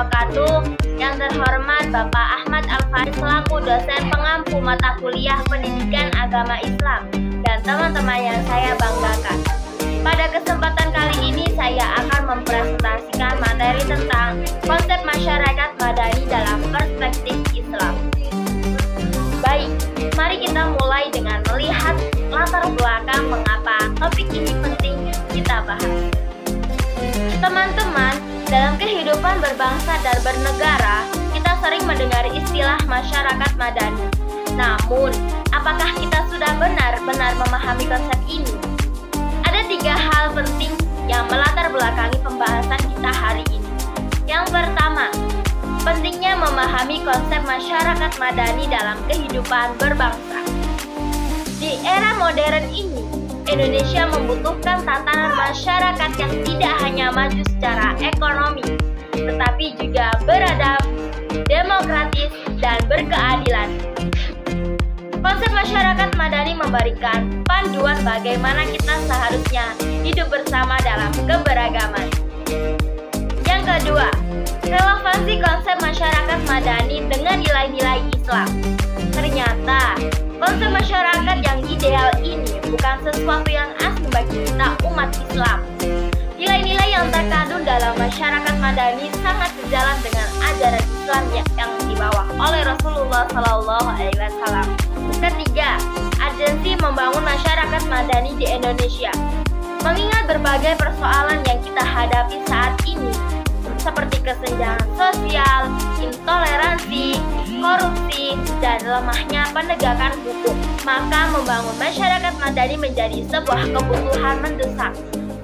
wabarakatuh. Yang terhormat Bapak Ahmad Al-Farid selaku dosen pengampu mata kuliah Pendidikan Agama Islam dan teman-teman yang saya banggakan. Pada kesempatan kali ini saya akan mempresentasikan materi tentang konsep masyarakat madani dalam perspektif Islam. Baik, mari kita mulai dengan melihat latar belakang mengapa topik ini penting kita bahas. Teman-teman, dalam kehidupan berbangsa dan bernegara, kita sering mendengar istilah masyarakat madani. Namun, apakah kita sudah benar-benar memahami konsep ini? Ada 3 hal penting yang melatar belakangi pembahasan kita hari ini. Yang pertama, pentingnya memahami konsep masyarakat madani dalam kehidupan berbangsa. Di era modern ini, Indonesia membutuhkan tatanan masyarakat yang tidak hanya maju secara ekonomi, tetapi juga beradab, demokratis, dan berkeadilan. Konsep masyarakat madani memberikan panduan bagaimana kita seharusnya hidup bersama dalam keberagaman. Yang kedua, relevansi konsep masyarakat madani dengan nilai-nilai Islam. Ternyata, konsep masyarakat yang ideal ini bukan sesuatu yang asing bagi kita umat Islam. Nilai-nilai yang terkandung dalam masyarakat madani sangat sejalan dengan ajaran Islam yang dibawa oleh Rasulullah SAW. Ketiga, urgensi membangun masyarakat madani di Indonesia. Mengingat berbagai persoalan yang kita hadapi saat ini, seperti kesenjangan sosial, intoleransi, korupsi, dan lemahnya penegakan hukum, maka membangun masyarakat madani menjadi sebuah kebutuhan mendesak,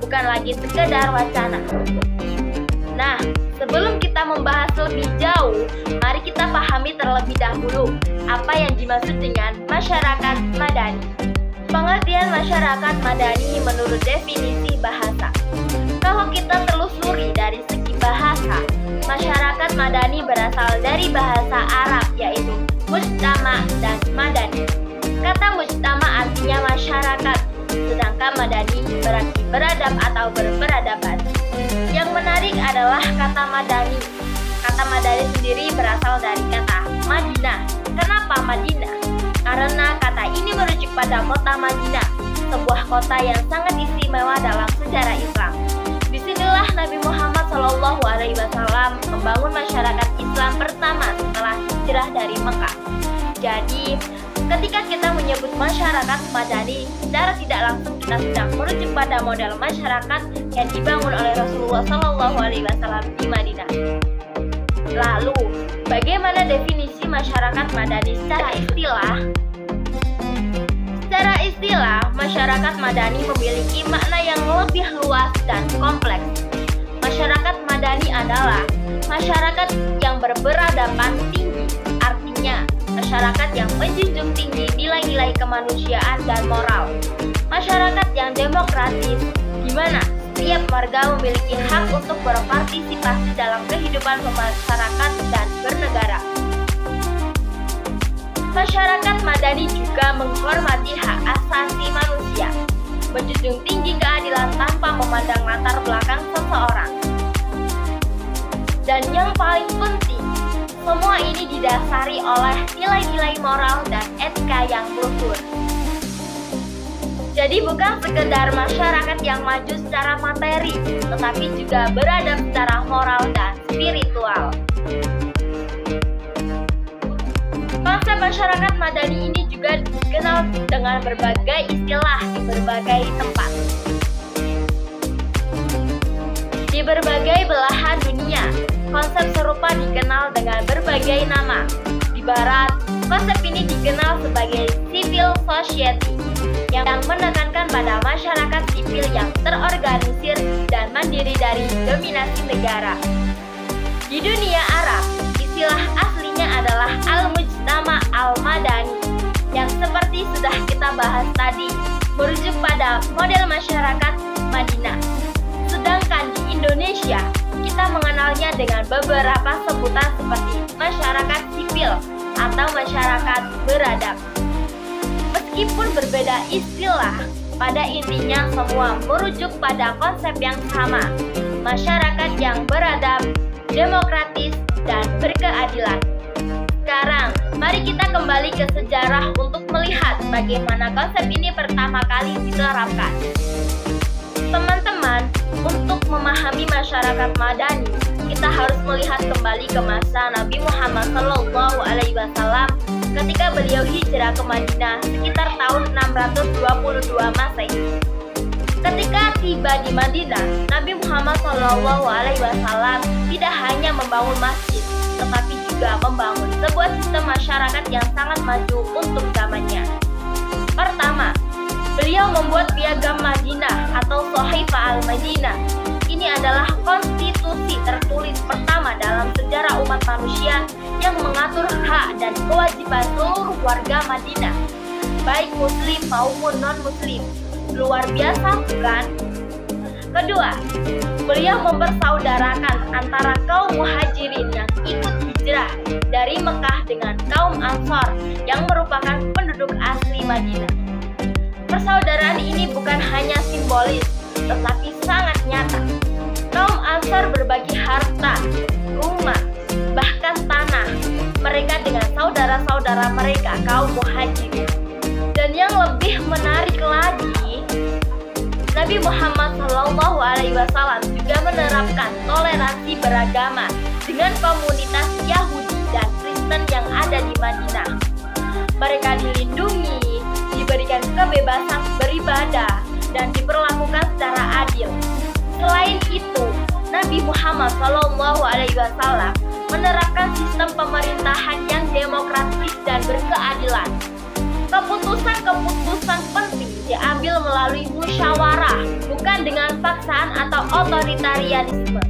bukan lagi sekedar wacana. Nah, sebelum kita membahas lebih jauh, mari kita pahami terlebih dahulu apa yang dimaksud dengan masyarakat madani. Pengertian masyarakat madani menurut definisi bahasa. Kalau kita telusuri dari segi bahasa, masyarakat madani berasal dari bahasa Arab yaitu mujtama dan madani. Kata mujtama artinya masyarakat, sedangkan madani berarti beradab atau berperadaban. Yang menarik adalah kata madani. Kata madani sendiri berasal dari kata Madinah. Kenapa Madinah? Karena kata ini merujuk pada kota Madinah, sebuah kota yang sangat istimewa dalam sejarah Islam. Disinilah Nabi Muhammad SAW membangun masyarakat Islam pertama setelah hijrah dari Mekah. Jadi, ketika kita menyebut masyarakat madani, secara tidak langsung kita sedang merujuk pada model masyarakat yang dibangun oleh Rasulullah SAW di Madinah. Lalu, bagaimana definisi masyarakat madani secara istilah? Secara istilah, masyarakat madani memiliki makna yang lebih luas dan kompleks. Masyarakat madani adalah masyarakat yang berperadaban tinggi, artinya masyarakat yang menjunjung tinggi nilai-nilai kemanusiaan dan moral. Masyarakat yang demokratis, di mana setiap warga memiliki hak untuk berpartisipasi dalam kehidupan masyarakat dan bernegara. Masyarakat madani juga menghormati hak asasi manusia, menjunjung tinggi keadilan tanpa memandang latar belakang seseorang. Dan yang paling penting, semua ini didasari oleh nilai-nilai moral dan etika yang luhur. Jadi bukan sekedar masyarakat yang maju secara materi, tetapi juga beradab secara moral dan spiritual. Konsep masyarakat madani ini juga dikenal dengan berbagai istilah di berbagai tempat. Di berbagai belahan dunia, konsep serupa dikenal dengan berbagai nama. Di Barat, konsep ini dikenal sebagai civil society, yang menekankan pada masyarakat sipil yang terorganisir dan mandiri dari dominasi negara. Di dunia Arab, istilah aslinya adalah al-mujtama al-madani, yang seperti sudah kita bahas tadi, merujuk pada model masyarakat Madinah. Sedangkan di Indonesia, kita mengenalnya dengan beberapa sebutan seperti masyarakat sipil atau masyarakat beradab. Meskipun berbeda istilah, pada intinya semua merujuk pada konsep yang sama, masyarakat yang beradab, demokratis, dan berkeadilan. Sekarang, mari kita kembali ke sejarah untuk melihat bagaimana konsep ini pertama kali diterapkan. Teman-teman, untuk memahami masyarakat Madani, kita harus melihat kembali ke masa Nabi Muhammad SAW ketika beliau hijrah ke Madinah sekitar tahun 622 Masehi. Ketika tiba di Madinah, Nabi Muhammad SAW tidak hanya membangun masjid, tetapi juga membangun sebuah sistem masyarakat yang sangat maju untuk zamannya. Pertama, beliau membuat piagam Madinah atau Shahifah al-Madinah. Ini adalah konstitusi tertulis pertama dalam sejarah umat manusia yang mengatur hak dan kewajiban seluruh warga Madinah, baik muslim maupun non-muslim. Luar biasa, bukan? Kedua, beliau mempersaudarakan antara kaum muhajirin yang ikut hijrah dari Mekah dengan kaum Ansor yang merupakan penduduk asli Madinah. Persaudaraan ini bukan hanya simbolis, tetapi sangat nyata. Kaum Ansor berbagi harta, rumah, bahkan tanah mereka dengan saudara-saudara mereka, kaum muhajirin. Dan yang lebih menarik lagi, Nabi Muhammad SAW juga menerapkan toleransi beragama dengan komunitas Yahudi dan Kristen yang ada di Madinah. Mereka dilindungi, diberikan kebebasan beribadah, dan diperlakukan secara adil. Selain itu, Nabi Muhammad SAW menerapkan sistem pemerintahan yang demokratis dan berkeadilan. Keputusan-keputusan penting diambil melalui musyawarah, bukan dengan paksaan atau otoritarianisme.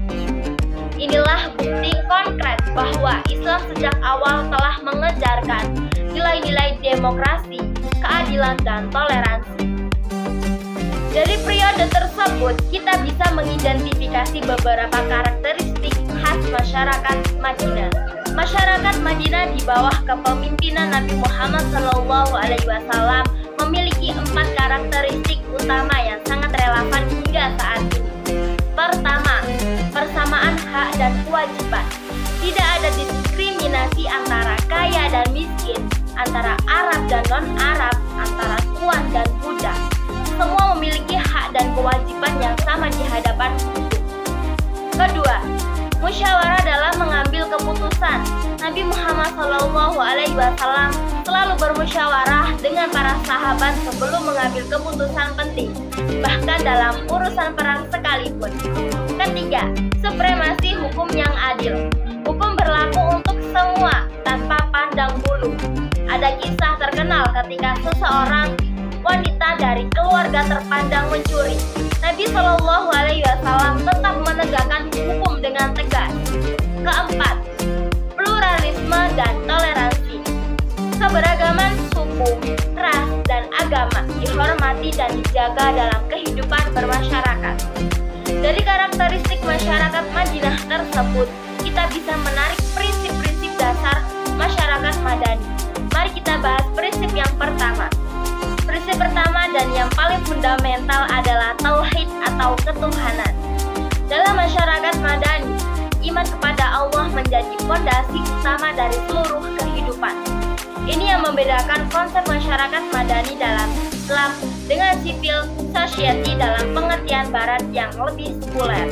Inilah bukti konkret bahwa Islam sejak awal telah mengejarkan nilai-nilai demokrasi, keadilan, dan toleransi. Dari periode tersebut, kita bisa mengidentifikasi beberapa karakteristik khas masyarakat Madinah. Masyarakat Madinah di bawah kepemimpinan Nabi Muhammad SAW memiliki 4 karakteristik utama yang sangat relevan hingga saat ini. Pertama, persamaan hak dan kewajiban. Tidak ada diskriminasi antara kaya dan miskin, antara Arab dan non-Arab, antara tuan dan budak. Semua memiliki hak dan kewajiban yang sama di hadapan hukum. Kedua, musyawarah dalam mengambil keputusan. Nabi Muhammad SAW selalu bermusyawarah dengan para sahabat sebelum mengambil keputusan penting, bahkan dalam urusan perang sekalipun. Ketiga, supremasi hukum yang adil. Hukum berlaku untuk semua tanpa pandang bulu. Ada kisah terkenal ketika seseorang wanita dari keluarga terpandang mencuri. Nabi SAW tetap menegakkan hukum dengan tegas. Keempat, pluralisme dan toleransi. Keberagaman suku, ras, dan agama dihormati dan dijaga dalam kehidupan bermasyarakat. Dari karakteristik masyarakat Madinah tersebut, kita bisa menarik prinsip-prinsip dasar masyarakat Madani. Mari kita bahas prinsip yang pertama. Prinsip pertama dan yang paling fundamental adalah tauhid atau ketuhanan. Dalam masyarakat Madani, iman kepada Allah menjadi fondasi utama dari seluruh kehidupan. Ini yang membedakan konsep masyarakat Madani dalam Islam dengan civil society dalam pengertian barat yang lebih sekuler.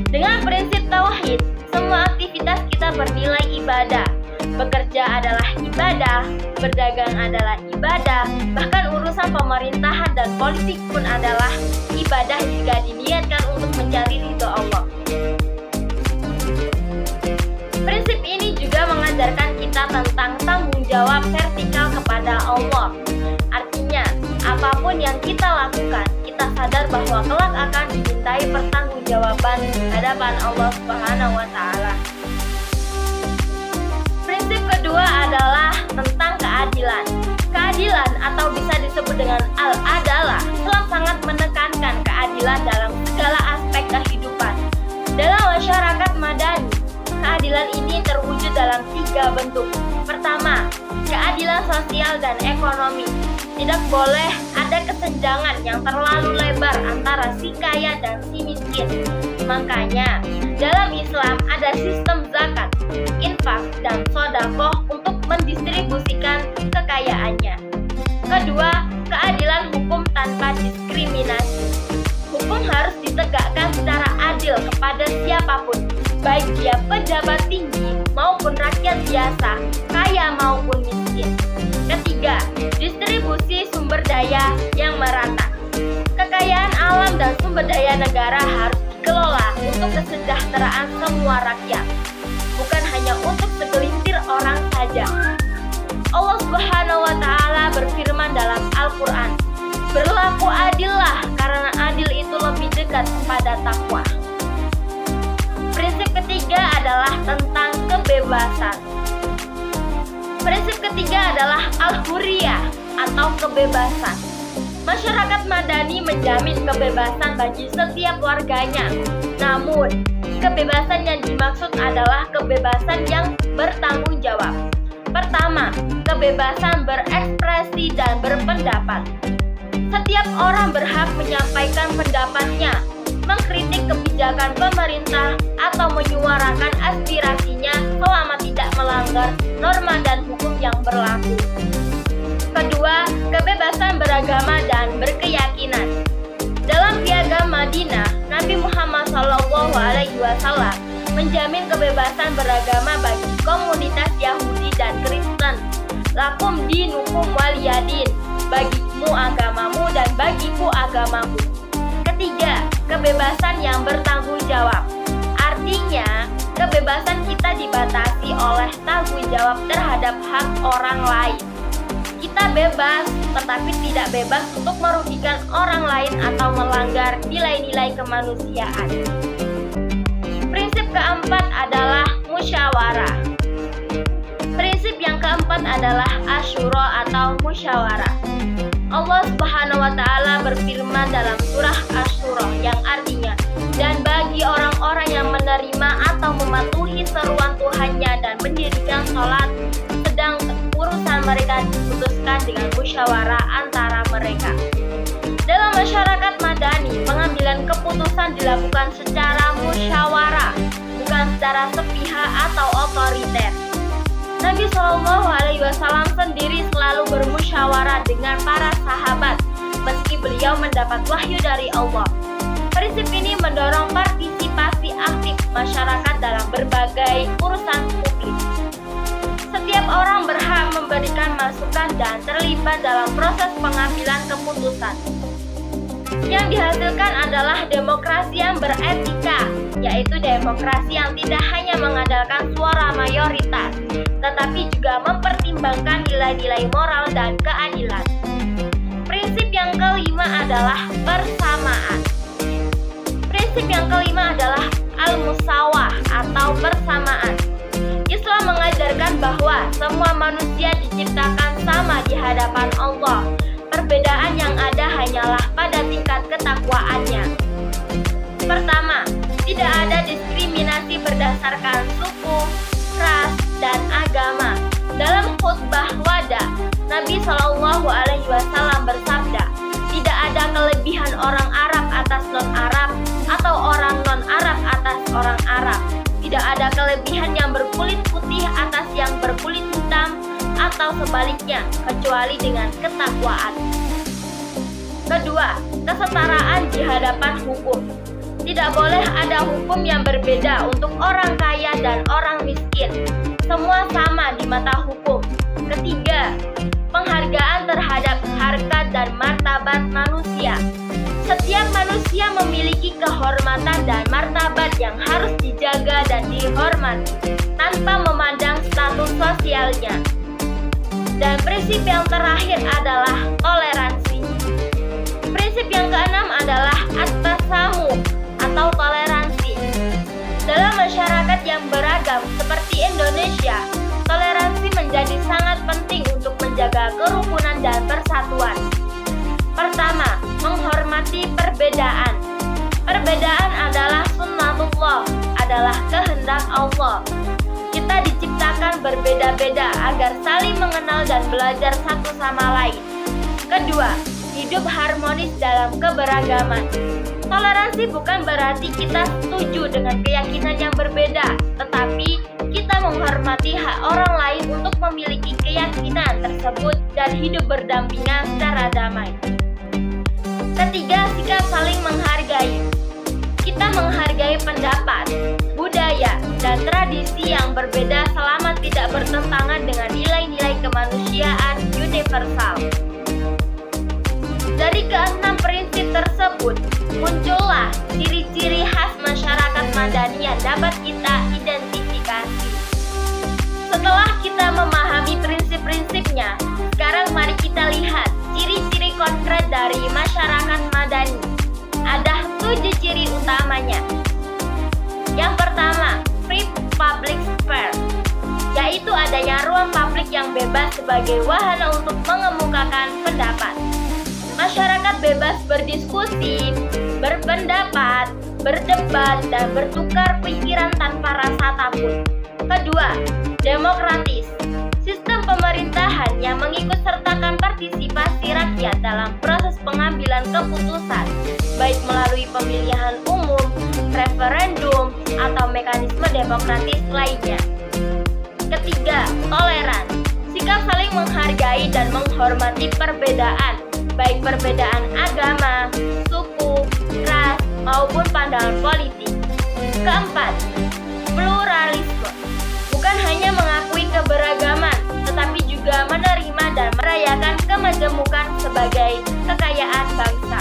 Dengan prinsip tauhid, semua aktivitas kita bernilai ibadah. Bekerja adalah ibadah, berdagang adalah ibadah, bahkan urusan pemerintahan dan politik pun adalah ibadah jika diniatkan untuk mencari ridho Allah. Prinsip ini juga mengajarkan kita tentang tanggung jawab vertikal kepada Allah. Artinya, apapun yang kita lakukan, kita sadar bahwa kelak akan dimintai pertanggungjawaban di hadapan Allah Subhanahu wa Ta'ala. Prinsip kedua adalah tentang keadilan. Keadilan atau bisa disebut dengan al-adalah, Islam sangat menekankan keadilan dalam segala aspek kehidupan. Dalam masyarakat Madani, keadilan ini terwujud dalam 3 bentuk. Pertama, keadilan sosial dan ekonomi. Tidak boleh ada kesenjangan yang terlalu lebar antara si kaya dan si miskin. Makanya, dalam Islam ada sistem zakat, infak, dan sedekah untuk mendistribusikan kekayaannya. Kedua, keadilan hukum tanpa diskriminasi. Hukum harus ditegakkan secara adil kepada siapapun, baik dia pejabat tinggi maupun rakyat biasa, kaya maupun miskin. Ketiga, distribusi sumber daya yang merata. Kekayaan alam dan sumber daya negara harus dikelola untuk kesejahteraan semua rakyat, bukan hanya untuk segelintir orang saja. Allah Subhanahu wa Ta'ala berfirman dalam Al-Quran, "Berlaku adillah, karena adil itu lebih dekat kepada takwa." Prinsip ketiga adalah tentang kebebasan. Prinsip ketiga adalah al-hurriyah atau kebebasan. Masyarakat madani menjamin kebebasan bagi setiap warganya. Namun, kebebasan yang dimaksud adalah kebebasan yang bertanggung jawab. Pertama, kebebasan berekspresi dan berpendapat. Setiap orang berhak menyampaikan pendapatnya, mengkritik kebijakan pemerintah, atau menyuarakan aspirasinya selama tidak melanggar norma dan hukum yang berlaku. Kedua, kebebasan beragama dan berkeyakinan. Dalam Piagam Madinah, Nabi Muhammad SAW menjamin kebebasan beragama bagi komunitas Yahudi dan Kristen. Lakum dinukum waliyadin, bagimu agamamu dan bagiku agamaku. Ketiga, kebebasan yang bertanggung jawab. Artinya, kebebasan kita dibatasi oleh tanggung jawab terhadap hak orang lain. Kita bebas, tetapi tidak bebas untuk merugikan orang lain atau melanggar nilai-nilai kemanusiaan. Prinsip keempat adalah musyawarah. Prinsip yang keempat adalah asyura atau musyawarah. Allah Subhanahu wa Ta'ala berfirman dalam surah Asy-Syura yang artinya, "Dan bagi orang-orang yang menerima atau mematuhi seruan Tuhannya dan mendirikan sholat, sedang urusan mereka diputuskan dengan musyawarah antara mereka." Dalam masyarakat madani, pengambilan keputusan dilakukan secara musyawarah, bukan secara sepihak atau otoriter. Nabi SAW sendiri selalu bermusyawarah dengan para sahabat, meski beliau mendapat wahyu dari Allah. Prinsip ini mendorong partisipasi aktif masyarakat dalam berbagai urusan publik. Setiap orang berhak memberikan masukan dan terlibat dalam proses pengambilan keputusan. Yang dihasilkan adalah demokrasi yang beretika, yaitu demokrasi yang tidak hanya mengandalkan suara mayoritas, tetapi juga mempertimbangkan nilai-nilai moral dan keadilan. Prinsip yang kelima adalah persamaan. Prinsip yang kelima adalah al-musawah atau persamaan. Islam mengajarkan bahwa semua manusia diciptakan sama di hadapan Allah. Perbedaan yang ada hanyalah pada tingkat ketakwaannya. Pertama, tidak ada diskriminasi berdasarkan suku, ras, dan agama. Dalam khutbah wada, Nabi SAW bersabda, "Tidak ada kelebihan orang Arab atas non-Arab atau orang non-Arab atas orang Arab. Tidak ada kelebihan yang berkulit putih atas yang berkulit hitam atau sebaliknya, kecuali dengan ketakwaan." Kedua, kesetaraan di hadapan hukum. Tidak boleh ada hukum yang berbeda untuk orang kaya dan orang miskin. Semua sama di mata hukum. Ketiga, penghargaan terhadap harkat dan martabat manusia. Setiap manusia memiliki kehormatan dan martabat yang harus dijaga dan dihormati tanpa memandang status sosialnya. Dan prinsip yang terakhir adalah toleransi. Prinsip yang keenam adalah at-tasamuh atau toleransi. Dalam masyarakat yang beragam seperti Indonesia, toleransi menjadi sangat penting untuk menjaga kerukunan dan persatuan. Pertama, menghormati perbedaan. Perbedaan adalah sunnatullah, adalah kehendak Allah. Kita diciptakan berbeda-beda agar saling mengenal dan belajar satu sama lain. Kedua, hidup harmonis dalam keberagaman. Toleransi bukan berarti kita setuju dengan keyakinan yang berbeda, tetapi kita menghormati hak orang lain untuk memiliki keyakinan tersebut dan hidup berdampingan secara damai. Ketiga, sikap saling menghargai. Kita menghargai pendapat, budaya, dan tradisi yang berbeda selama tidak bertentangan dengan nilai-nilai kemanusiaan universal. Dari keenam prinsip tersebut, muncullah ciri-ciri khas masyarakat madani yang dapat kita identifikasi. Setelah kita memahami prinsip-prinsipnya, sekarang mari kita lihat ciri-ciri konkret dari masyarakat madani. Ada 7 ciri utamanya. Yang pertama, free public sphere, yaitu adanya ruang publik yang bebas sebagai wahana untuk mengemukakan pendapat. Masyarakat bebas berdiskusi, berpendapat, berdebat, dan bertukar pikiran tanpa rasa takut. Kedua, demokratis. Sistem pemerintahan yang mengikutsertakan partisipasi rakyat dalam proses pengambilan keputusan, baik melalui pemilihan umum, referendum, atau mekanisme demokratis lainnya. Ketiga, toleran. Sikap saling menghargai dan menghormati perbedaan, baik perbedaan agama, suku, ras, maupun pandangan politik. Keempat, pluralisme. Bukan hanya mengakui keberagaman, tetapi juga menerima dan merayakan kemajemukan sebagai kekayaan bangsa.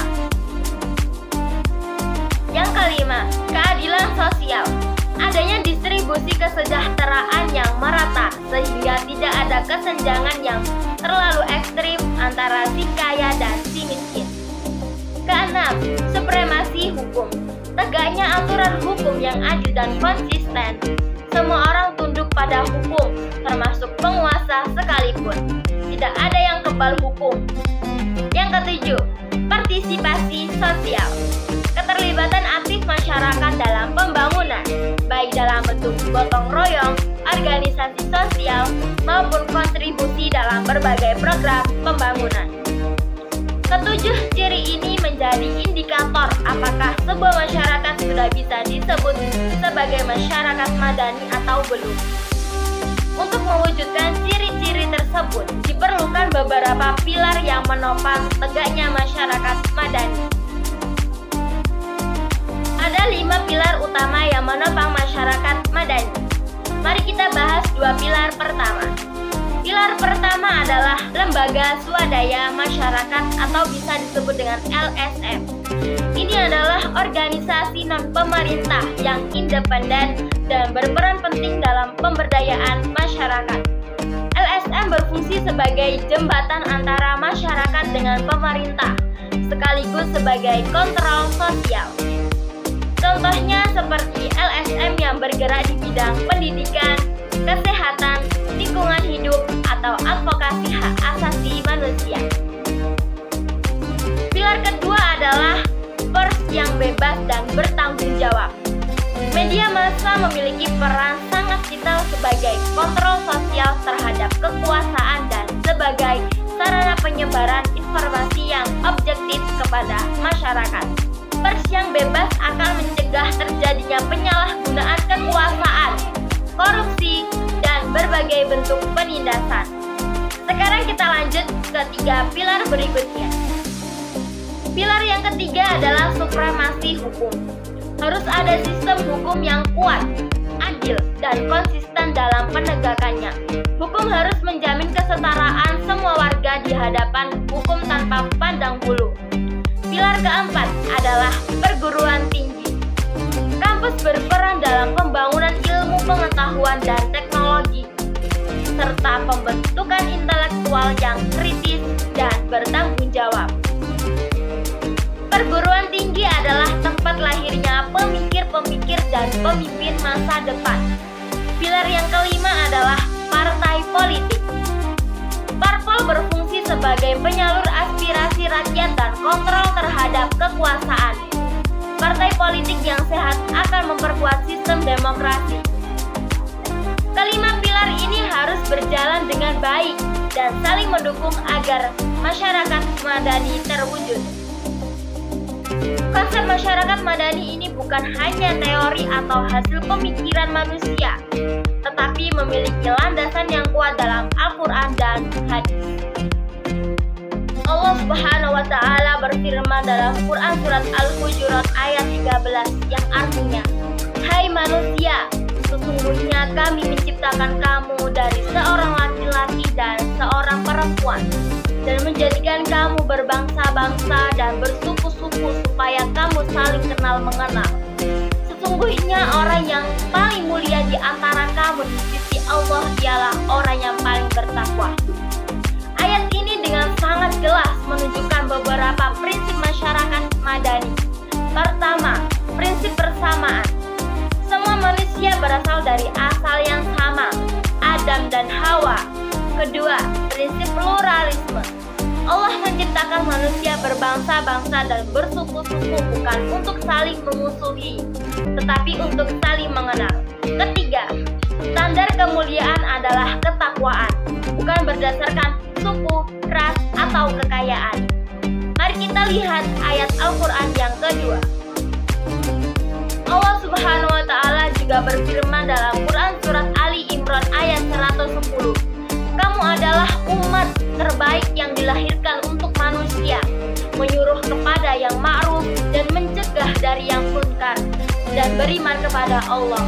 Yang kelima, keadilan sosial. Adanya distribusi kesejahteraan yang merata sehingga tidak ada kesenjangan yang terlalu ekstrim antara si kaya dan si miskin. Keenam, supremasi hukum. Tegaknya aturan hukum yang adil dan konsisten. Semua orang tunduk pada hukum, termasuk penguasa sekalipun. Tidak ada yang kebal hukum. Yang ketujuh, partisipasi sosial. Keterlibatan aktif masyarakat dalam pembangunan, baik dalam bentuk gotong royong, organisasi sosial, maupun kontribusi dalam berbagai program pembangunan. Ketujuh ciri ini menjadi indikator apakah sebuah masyarakat sudah bisa disebut sebagai masyarakat madani atau belum. Untuk mewujudkan ciri-ciri tersebut, diperlukan beberapa pilar yang menopang tegaknya masyarakat madani. Ada 5 pilar utama yang menopang masyarakat madani. Mari kita bahas 2 pilar pertama. Pilar pertama adalah lembaga swadaya masyarakat atau bisa disebut dengan LSM. Ini adalah organisasi non-pemerintah yang independen dan berperan penting dalam pemberdayaan masyarakat. LSM berfungsi sebagai jembatan antara masyarakat dengan pemerintah, sekaligus sebagai kontrol sosial. Contohnya seperti LSM yang bergerak di bidang pendidikan, kesehatan, lingkungan hidup, atau advokasi hak asasi manusia. Pilar kedua adalah pers yang bebas dan bertanggung jawab. Media massa memiliki peran sangat vital sebagai kontrol sosial terhadap kekuasaan dan sebagai sarana penyebaran informasi yang objektif kepada masyarakat. Pers yang bebas akan mencegah terjadinya penyalahgunaan kekuasaan, korupsi, dan berbagai bentuk penindasan. Sekarang kita lanjut ke 3 pilar berikutnya. Pilar yang ketiga adalah supremasi hukum. Harus ada sistem hukum yang kuat, adil, dan konsisten dalam penegakannya. Hukum harus menjamin kesetaraan semua warga di hadapan hukum tanpa pandang bulu. Pilar keempat adalah perguruan tinggi. Kampus berperan dalam pembangunan ilmu pengetahuan dan teknologi, serta pembentukan intelektual yang kritis dan bertanggung jawab. Perguruan tinggi adalah tempat lahirnya pemikir-pemikir dan pemimpin masa depan. Pilar yang kelima adalah partai politik. Parpol berfungsi sebagai penyalur aspirasi rakyat dan kontrol terhadap kekuasaan. Partai politik yang sehat akan memperkuat sistem demokrasi. Kelima pilar ini harus berjalan dengan baik dan saling mendukung agar masyarakat madani terwujud. Konsep masyarakat madani ini bukan hanya teori atau hasil pemikiran manusia, tetapi memiliki landasan yang kuat dalam Al-Quran dan hadis. Allah Subhanahu wa Ta'ala berfirman dalam Quran surat Al-Hujurat ayat 13 yang artinya, "Hai manusia, sesungguhnya kami menciptakan kamu dari seorang laki-laki dan seorang perempuan, dan menjadikan kamu berbangsa-bangsa dan bersuku-suku supaya kamu saling kenal mengenal. Sesungguhnya orang yang paling mulia di antara kamu di sisi Allah ialah orang yang paling bertakwa." Ayat ini dengan sangat jelas menunjukkan beberapa prinsip masyarakat madani. Pertama, prinsip persamaan. Semua manusia berasal dari asal yang sama, Adam dan Hawa. Kedua, prinsip pluralisme. Allah menciptakan manusia berbangsa-bangsa dan bersuku-suku bukan untuk saling memusuhi, tetapi untuk saling mengenal. Ketiga, standar kemuliaan adalah ketakwaan, bukan berdasarkan suku, ras, atau kekayaan. Mari kita lihat ayat Al-Quran yang kedua. Allah Subhanahu wa Ta'ala juga berfirman dalam Quran surat Ali Imran ayat 110. "Kamu adalah umat terbaik yang dilahirkan untuk manusia, menyuruh kepada yang ma'ruf dan mencegah dari yang munkar, dan beriman kepada Allah."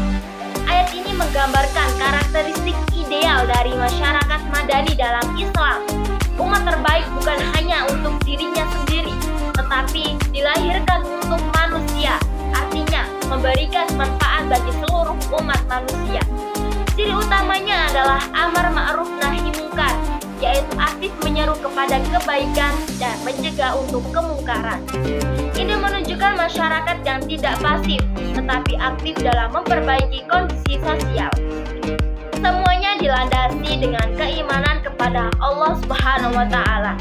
Ayat ini menggambarkan karakteristik ideal dari masyarakat madani dalam Islam. Umat terbaik bukan hanya untuk dirinya sendiri, tetapi dilahirkan untuk manusia, artinya memberikan manfaat bagi seluruh umat manusia. Ciri utamanya adalah amar ma'ruf nahi mungkar, yaitu aktif menyeru kepada kebaikan dan mencegah untuk kemungkaran. Ini menunjukkan masyarakat yang tidak pasif, tetapi aktif dalam memperbaiki kondisi sosial. Semuanya dilandasi dengan keimanan kepada Allah Subhanahu wa Ta'ala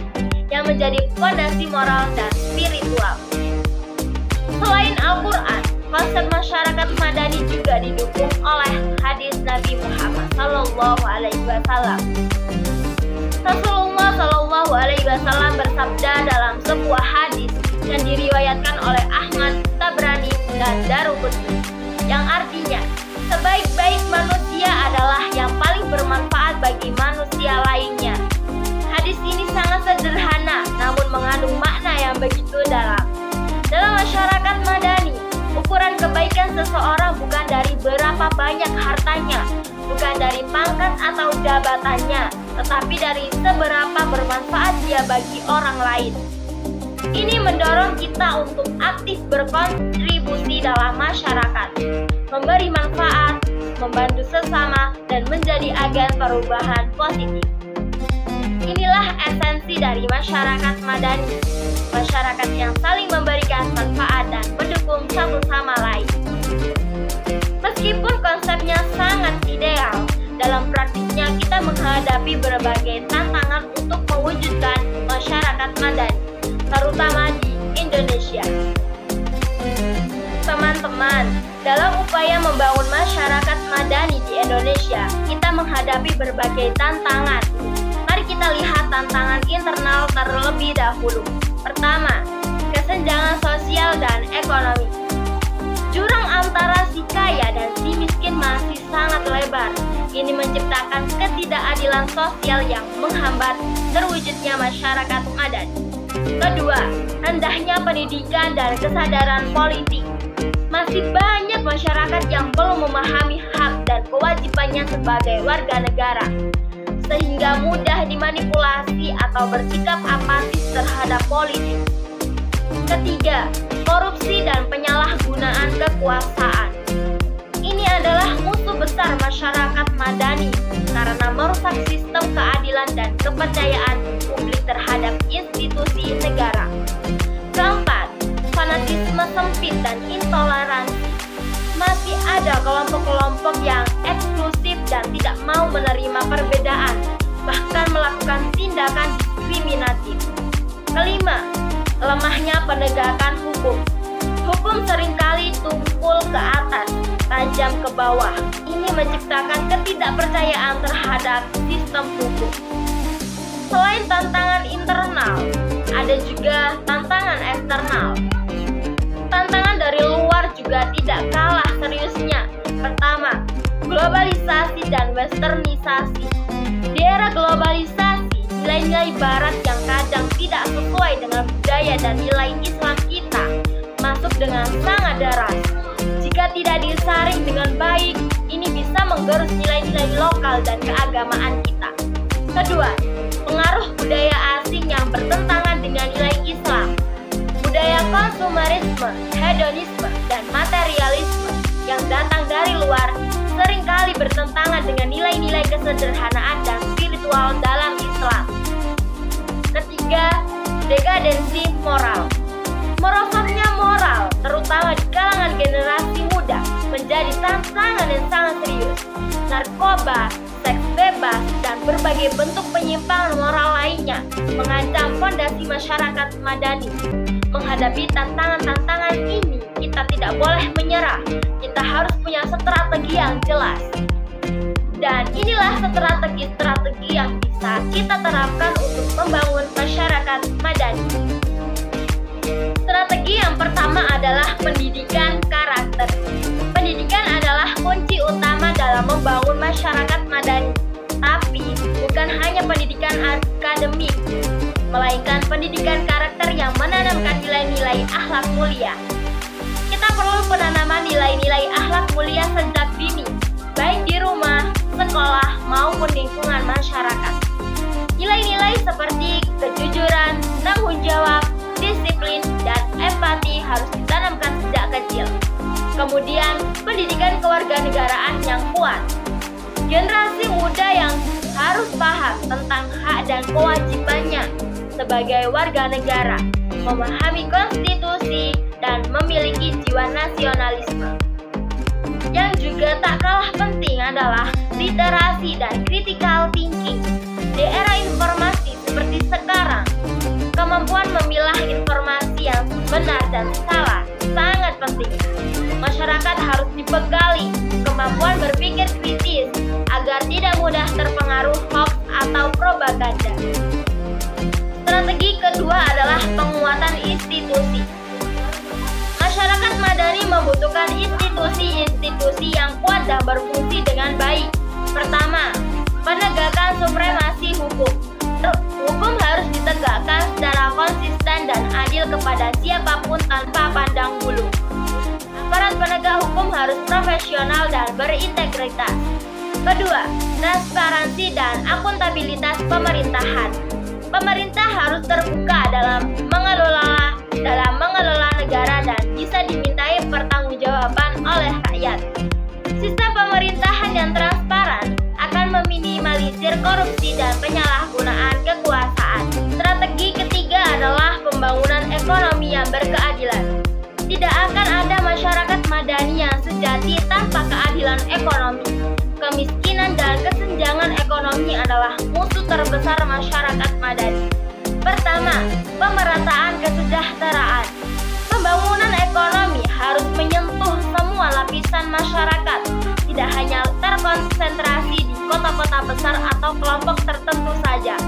yang menjadi fondasi moral dan spiritual. Selain Al-Quran, konsep masyarakat madani juga didukung oleh hadis Nabi Muhammad SAW. Rasulullah SAW bersabda dalam sebuah hadis yang diriwayatkan oleh Ahmad, Tabrani, dan Daruqutni, yang artinya, sebaik-baik manusia adalah yang paling bermanfaat bagi manusia lainnya. Hadis ini sangat sederhana, namun mengandung makna yang begitu dalam. Dalam masyarakat madani, ukuran kebaikan seseorang bukan dari berapa banyak hartanya, bukan dari pangkat atau jabatannya, tetapi dari seberapa bermanfaat dia bagi orang lain. Ini mendorong kita untuk aktif berkontribusi dalam masyarakat, memberi manfaat, membantu sesama, dan menjadi agen perubahan positif. Inilah esensi dari masyarakat madani, masyarakat yang saling memberikan manfaat dan mendukung satu sama lain. Meskipun konsepnya sangat ideal, dalam praktiknya kita menghadapi berbagai tantangan untuk mewujudkan masyarakat madani, terutama di Indonesia. Teman-teman, dalam upaya membangun masyarakat madani di Indonesia, kita menghadapi berbagai tantangan. Mari kita lihat tantangan internal terlebih dahulu. Pertama, kesenjangan sosial dan ekonomi. Jurang antara si kaya dan si miskin masih sangat lebar. Ini menciptakan ketidakadilan sosial yang menghambat terwujudnya masyarakat madani. Kedua, rendahnya pendidikan dan kesadaran politik. Masih banyak masyarakat yang belum memahami hak dan kewajibannya sebagai warga negara, sehingga mudah dimanipulasi atau bersikap apatis terhadap politik. Ketiga, korupsi dan penyalahgunaan kekuasaan. Ini adalah musuh besar masyarakat madani karena merusak sistem keadilan dan kepercayaan publik terhadap institusi negara. Keempat, fanatisme sempit dan intoleransi. Masih ada kelompok-kelompok yang eksklusif dan tidak mau menerima perbedaan, bahkan melakukan tindakan diskriminatif. Kelima, lemahnya penegakan hukum. Hukum seringkali tumpul ke atas, tajam ke bawah. Ini menciptakan ketidakpercayaan terhadap sistem hukum. Selain tantangan internal, ada juga tantangan eksternal. Tantangan dari luar juga tidak kalah seriusnya. Pertama, globalisasi dan westernisasi. Di era globalisasi, nilai-nilai barat yang kadang tidak sesuai dengan budaya dan nilai Islam kita masuk dengan sangat deras. Jika tidak disaring dengan baik, ini bisa menggerus nilai-nilai lokal dan keagamaan kita. Kedua, pengaruh budaya asing yang bertentangan dengan nilai Islam. Budaya konsumerisme, hedonisme, dan materialisme yang datang dari luar seringkali bertentangan dengan nilai-nilai kesederhanaan dan spiritual dalam Islam. Ketiga, dekadensi moral. Merosotnya moral, terutama di kalangan generasi muda, menjadi tantangan yang sangat serius. Narkoba, seks bebas, dan berbagai bentuk penyimpangan moral lainnya mengancam fondasi masyarakat madani. Menghadapi tantangan-tantangan ini, kita tidak boleh menyerah. Kita harus punya strategi yang jelas. Dan inilah strategi-strategi yang bisa kita terapkan untuk membangun masyarakat madani. Strategi yang pertama adalah pendidikan karakter. Pendidikan adalah kunci utama dalam membangun masyarakat madani. Tapi bukan hanya pendidikan akademik, melainkan pendidikan karakter yang menanamkan nilai-nilai akhlak mulia. Kita perlu penanaman nilai-nilai akhlak mulia sejak dini, baik di rumah, sekolah, maupun lingkungan masyarakat. Nilai-nilai seperti kejujuran, tanggung jawab, disiplin, dan empati harus ditanamkan sejak kecil. Kemudian, pendidikan kewarganegaraan yang kuat. Generasi muda yang harus paham tentang hak dan kewajibannya sebagai warga negara, memahami konstitusi, dan memiliki jiwa nasionalisme. Yang juga tak kalah penting adalah literasi dan critical thinking. Di era informasi seperti sekarang, kemampuan memilah informasi yang benar dan salah sangat penting. Masyarakat harus dibekali kemampuan berpikir kritis agar tidak mudah terpengaruh hoax atau propaganda. Strategi kedua adalah penguatan institusi. Masyarakat madani membutuhkan institusi-institusi yang kuat dan berfungsi dengan baik. Pertama, penegakan supremasi hukum. Hukum harus ditegakkan secara konsisten dan adil kepada siapapun tanpa pandang bulu. Aparat penegak hukum harus profesional dan berintegritas. Kedua, transparansi dan akuntabilitas pemerintahan. Pemerintah harus terbuka dalam mengelola negara dan bisa dimintai pertanggungjawaban oleh rakyat. Sistem pemerintahan yang transparan akan meminimalisir korupsi dan penyalahgunaan kekuasaan. Strategi ketiga adalah pembangunan ekonomi yang berkeadilan. Tidak akan ada masyarakat madani yang sejati tanpa keadilan ekonomi. Kemiskinan dan kesenjangan ekonomi adalah musuh terbesar masyarakat madani. Pertama, pemerataan kesejahteraan. Pembangunan ekonomi harus menyentuh semua lapisan masyarakat, tidak hanya terkonsentrasi di kota-kota besar atau kelompok tertentu saja.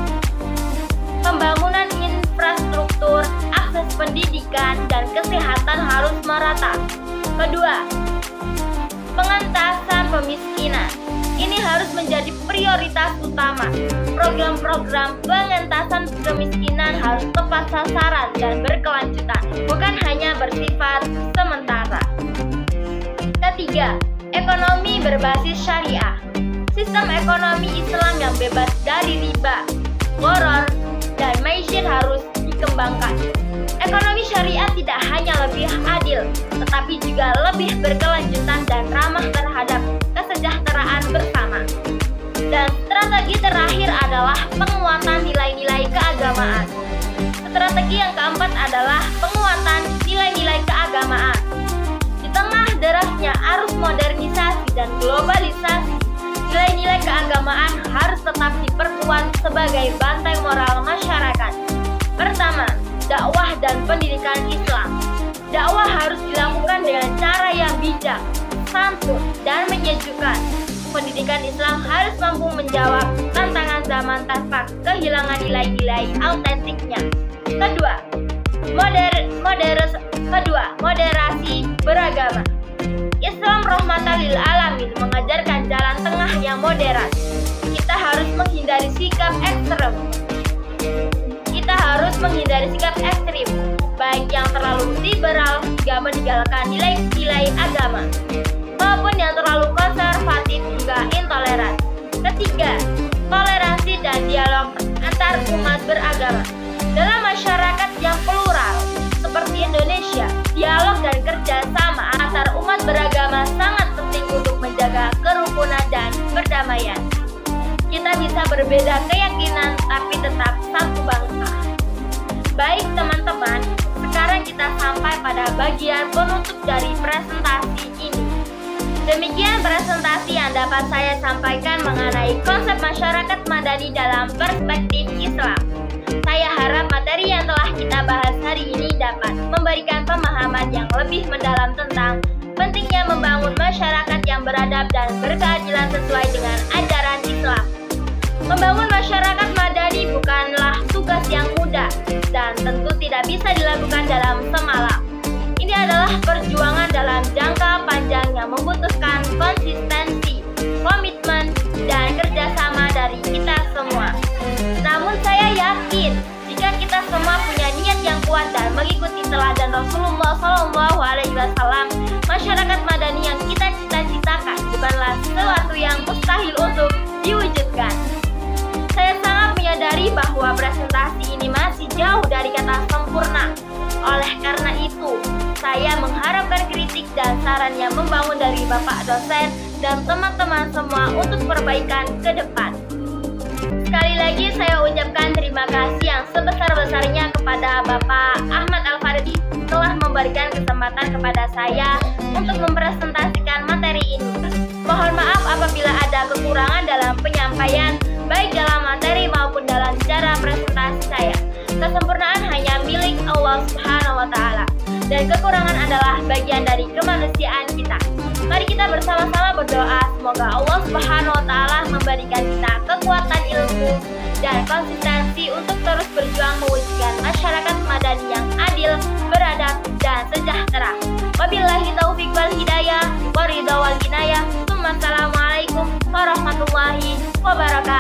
Pembangunan infrastruktur, akses pendidikan, dan kesehatan harus merata. Kedua, pengentasan pemiskinan. Ini harus menjadi prioritas utama. Program-program pengentasan kemiskinan harus tepat sasaran dan berkelanjutan, bukan hanya bersifat sementara. Ketiga, ekonomi berbasis syariah. Sistem ekonomi Islam yang bebas dari riba, gharar, dan maisir harus dikembangkan. Ekonomi syariah tidak hanya lebih adil, tetapi juga lebih berkelanjutan dan ramah terhadap kesejahteraan bersama. Dan strategi terakhir adalah penguatan nilai-nilai keagamaan. Strategi yang keempat adalah penguatan nilai-nilai keagamaan. Di tengah derasnya arus modernisasi dan globalisasi, nilai-nilai keagamaan harus tetap diperkuat sebagai banteng moral masyarakat. Pertama, dakwah dan pendidikan Islam. Dakwah harus dilakukan dengan cara yang bijak, santun, dan menyejukkan. Pendidikan Islam harus mampu menjawab tantangan zaman tanpa kehilangan nilai-nilai autentiknya. Kedua, Kedua, moderasi beragama. Islam rahmatan lil alamin mengajarkan jalan tengah yang moderat. Kita harus menghindari sikap ekstrem. Baik yang terlalu liberal hingga meninggalkan nilai-nilai agama, maupun yang terlalu konservatif hingga intoleran. Ketiga, toleransi dan dialog antar umat beragama. Dalam masyarakat yang plural seperti Indonesia, dialog dan kerjasama antar umat beragama sangat penting untuk menjaga kerukunan dan perdamaian. Kita bisa berbeda keyakinan tapi tetap satu bangsa. Baik teman-teman, sekarang kita sampai pada bagian penutup dari presentasi ini. Demikian presentasi yang dapat saya sampaikan mengenai konsep masyarakat madani dalam perspektif Islam. Saya harap materi yang telah kita bahas hari ini dapat memberikan pemahaman yang lebih mendalam tentang pentingnya membangun masyarakat yang beradab dan berkeadilan sesuai dengan ajaran Islam. Membangun masyarakat madani bukanlah tugas yang mudah dan tentu tidak bisa dilakukan dalam semalam. Ini adalah perjuangan dalam jangka panjang yang membutuhkan konsistensi, komitmen, dan kerjasama dari kita semua. Namun saya yakin jika kita semua punya niat yang kuat dan mengikuti teladan Rasulullah SAW, masyarakat madani yang kita cita-citakan bukanlah sesuatu yang mustahil untuk diwujudkan. Saya sangat menyadari bahwa presentasi ini masih jauh dari kata sempurna. Oleh karena itu, saya mengharapkan kritik dan saran yang membangun dari Bapak dosen dan teman-teman semua untuk perbaikan ke depan. Sekali lagi saya ucapkan terima kasih yang sebesar-besarnya kepada Bapak Ahmad Al-Faridi telah memberikan kesempatan kepada saya untuk mempresentasikan materi ini. Mohon maaf apabila ada kekurangan dalam penyampaian, baik dalam materi maupun dalam cara presentasi saya. Kesempurnaan hanya milik Allah Subhanahu wa Ta'ala, dan kekurangan adalah bagian dari kemanusiaan kita. Mari kita bersama-sama berdoa semoga Allah Subhanahu wa Ta'ala memberikan kita kekuatan ilmu dan konsistensi untuk terus berjuang mewujudkan masyarakat madani yang adil, beradab, dan sejahtera. Wabillahi taufiq wal hidayah, waridha wal inayah. Wassalamualaikum warahmatullahi wabarakatuh.